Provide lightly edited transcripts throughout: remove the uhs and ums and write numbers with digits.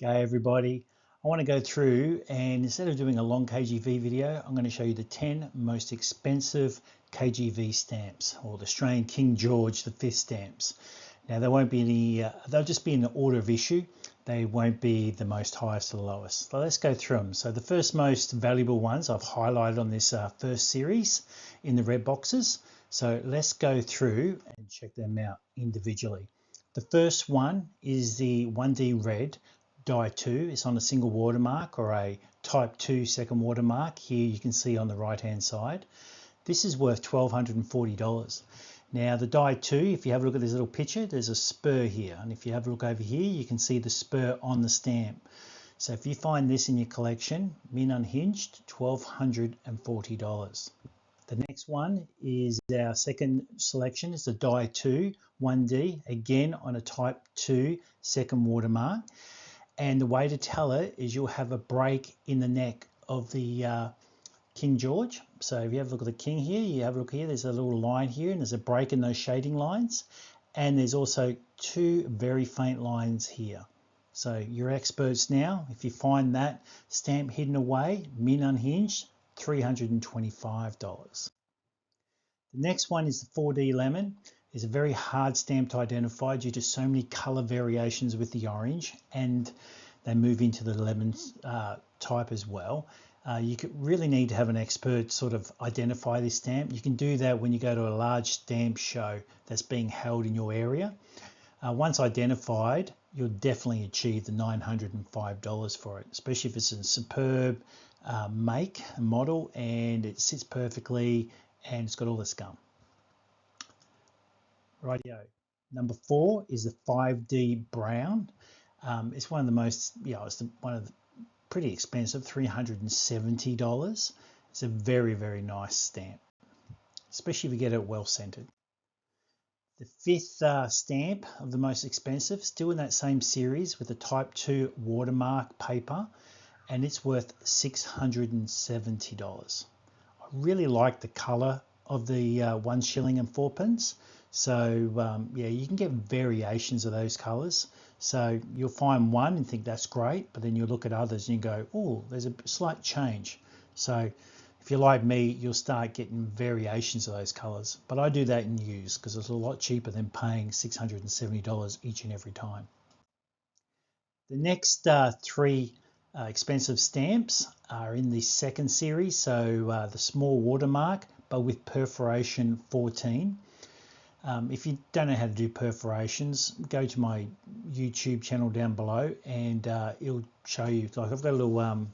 Okay, everybody. I want to go through and instead of doing a long KGV video, I'm going to show you the 10 most expensive KGV stamps, or the Australian King George V stamps. Now, there won't be any, they'll just be in the order of issue. They won't be the most highest to the lowest. So let's go through them. So the first most valuable ones I've highlighted on this first series in the red boxes. So let's go through and check them out individually. The first one is the 1D red die 2. It's on a single watermark or a type 2 second watermark. Here you can see on the right hand side. This is worth $1,240. Now the die 2, if you have a look at this little picture, there's a spur here, and if you have a look over here you can see the spur on the stamp. So if you find this in your collection, min unhinged, $1,240. The next one is our second selection. It's the die 2 1D, again on a type 2 second watermark. And the way to tell it is you'll have a break in the neck of the King George. So if you have a look at the King here, you have a look here, there's a little line here and there's a break in those shading lines. And there's also two very faint lines here. So you're experts now. If you find that stamp hidden away, min unhinged, $325. The next one is the 4D lemon. It's a very hard stamp to identify due to so many color variations with the orange, and they move into the lemon type as well. You could really need to have an expert sort of identify this stamp. You can do that when you go to a large stamp show that's being held in your area. Once identified, you'll definitely achieve the $905 for it, especially if it's a superb make and model and it sits perfectly and it's got all the scum. Rightio. Number 4 is the 5D brown. It's one of the most, it's one of the pretty expensive, $370. It's a very, very nice stamp, especially if you get it well centered. The fifth stamp of the most expensive, still in that same series with the type 2 watermark paper, and it's worth $670. I really like the color of the 1 shilling and 4 pence. So yeah, you can get variations of those colors. So you'll find one and think that's great, but then you'll look at others and you go, oh, there's a slight change. So if you're like me, you'll start getting variations of those colors. But I do that in use because it's a lot cheaper than paying $670 each and every time. The next three expensive stamps are in the second series. So the small watermark, but with perforation 14. If you don't know how to do perforations, go to my YouTube channel down below and it'll show you, like I've got a little a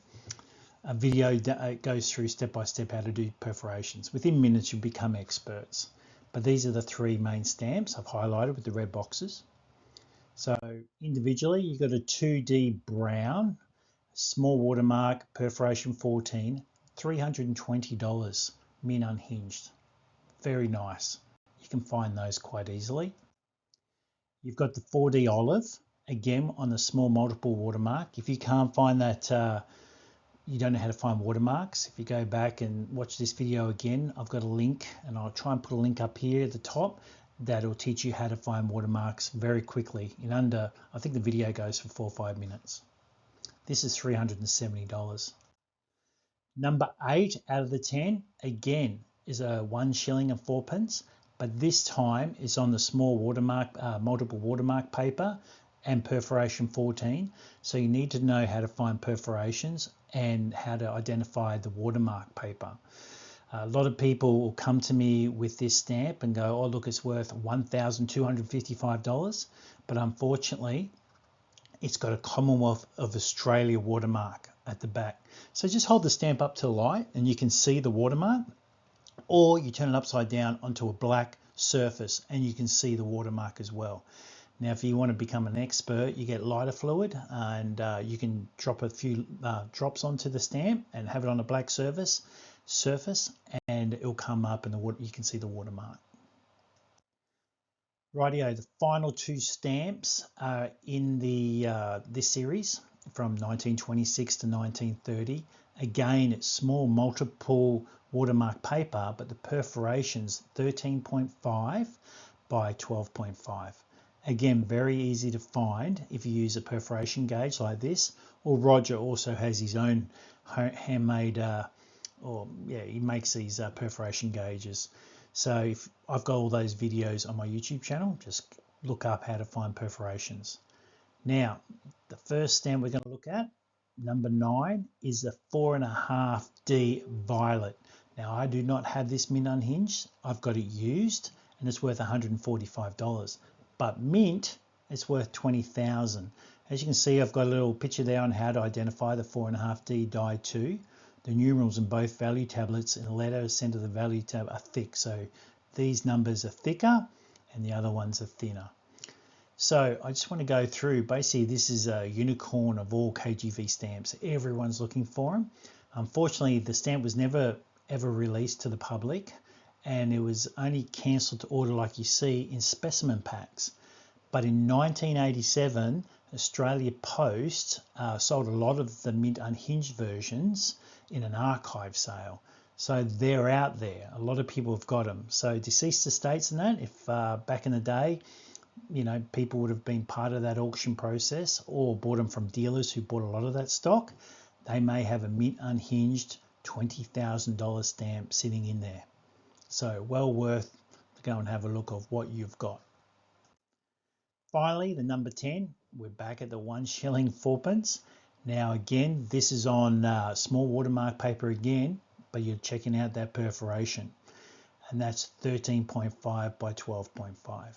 video that goes through step by step how to do perforations. Within minutes you'll become experts. But these are the three main stamps I've highlighted with the red boxes. So individually you've got a 2D brown, small watermark, perforation 14, $320, min unhinged. Very nice. You can find those quite easily. You've got the 4D olive, again on the small multiple watermark. If you can't find that, you don't know how to find watermarks, if you go back and watch this video again, I've got a link and I'll try and put a link up here at the top that'll teach you how to find watermarks very quickly in under, I think the video goes for 4 or 5 minutes. This is $370. Number 8 out of the 10, again, is a 1 shilling and 4 pence. But this time is on the small watermark, multiple watermark paper and perforation 14. So you need to know how to find perforations and how to identify the watermark paper. A lot of people will come to me with this stamp and go, oh, look, it's worth $1,255. But unfortunately, it's got a Commonwealth of Australia watermark at the back. So just hold the stamp up to the light and you can see the watermark. Or you turn it upside down onto a black surface and you can see the watermark as well. Now, if you want to become an expert, you get lighter fluid and you can drop a few drops onto the stamp and have it on a black surface and it'll come up and you can see the watermark. Rightio, the final two stamps are in the this series from 1926 to 1930. Again, it's small multiple watermark paper, but the perforation's 13.5 by 12.5. Again, very easy to find if you use a perforation gauge like this, or Roger also has his own handmade, he makes these perforation gauges. So if I've got all those videos on my YouTube channel, just look up how to find perforations. Now, the first stamp we're going to look at, number 9, is the 4.5D violet. Now, I do not have this mint unhinged. I've got it used, and it's worth $145. But mint, it's worth $20,000. As you can see, I've got a little picture there on how to identify the 4.5D die 2. The numerals in both value tablets and the letter center of the value tab are thick. So these numbers are thicker and the other ones are thinner. So I just want to go through, basically this is a unicorn of all KGV stamps. Everyone's looking for them. Unfortunately, the stamp was never ever released to the public, and it was only cancelled to order like you see in specimen packs. But in 1987, Australia Post sold a lot of the mint unhinged versions in an archive sale. So they're out there. A lot of people have got them. So deceased estates and that, if back in the day, you know, people would have been part of that auction process or bought them from dealers who bought a lot of that stock, they may have a mint unhinged $20,000 stamp sitting in there. So well worth to go and have a look of what you've got. Finally, the number 10, we're back at the 1 shilling 4pence. Now again, this is on small watermark paper again, but you're checking out that perforation, and that's 13.5 by 12.5.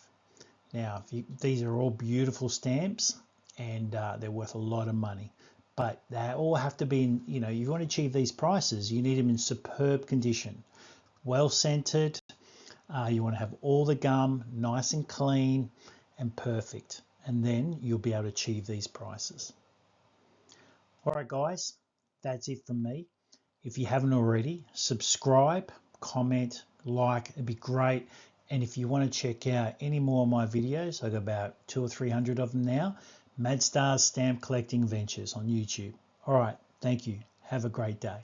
Now, these are all beautiful stamps, and they're worth a lot of money. But they all have to be in, you know, you want to achieve these prices, you need them in superb condition. Well centered, you want to have all the gum nice and clean and perfect, and then you'll be able to achieve these prices. Alright guys, that's it from me. If you haven't already, subscribe, comment, like, it'd be great. And if you want to check out any more of my videos, I've got about 200 or 300 of them now, Mad Star's Stamp Collecting Ventures on YouTube. Alright, thank you. Have a great day.